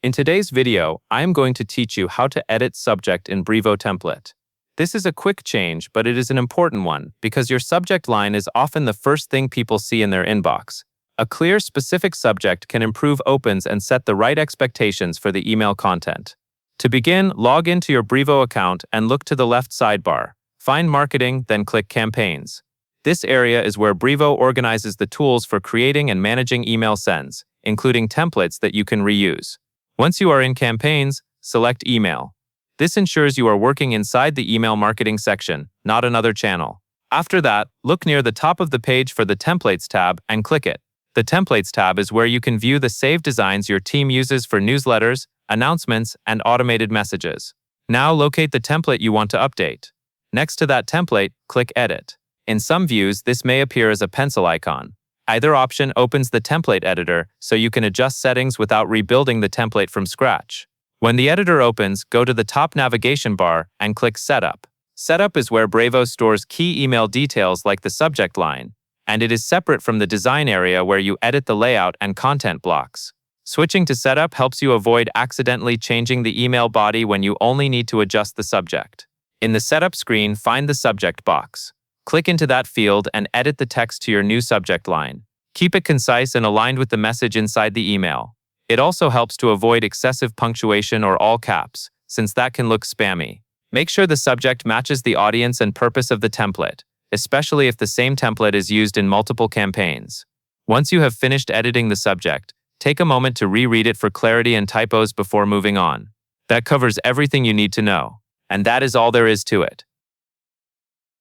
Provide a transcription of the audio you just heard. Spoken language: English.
In today's video, I am going to teach you how to edit subject in Brevo template. This is a quick change, but it is an important one because your subject line is often the first thing people see in their inbox. A clear, specific subject can improve opens and set the right expectations for the email content. To begin, log into your Brevo account and look to the left sidebar. Find Marketing, then click Campaigns. This area is where Brevo organizes the tools for creating and managing email sends, including templates that you can reuse. Once you are in Campaigns, select Email. This ensures you are working inside the email marketing section, not another channel. After that, look near the top of the page for the Templates tab and click it. The Templates tab is where you can view the saved designs your team uses for newsletters, announcements, and automated messages. Now locate the template you want to update. Next to that template, click Edit. In some views, this may appear as a pencil icon. Either option opens the template editor so you can adjust settings without rebuilding the template from scratch. When the editor opens, go to the top navigation bar and click Setup. Setup is where Brevo stores key email details like the subject line, and it is separate from the design area where you edit the layout and content blocks. Switching to Setup helps you avoid accidentally changing the email body when you only need to adjust the subject. In the Setup screen, find the subject box. Click into that field and edit the text to your new subject line. Keep it concise and aligned with the message inside the email. It also helps to avoid excessive punctuation or all caps, since that can look spammy. Make sure the subject matches the audience and purpose of the template, especially if the same template is used in multiple campaigns. Once you have finished editing the subject, take a moment to reread it for clarity and typos before moving on. That covers everything you need to know. And that is all there is to it.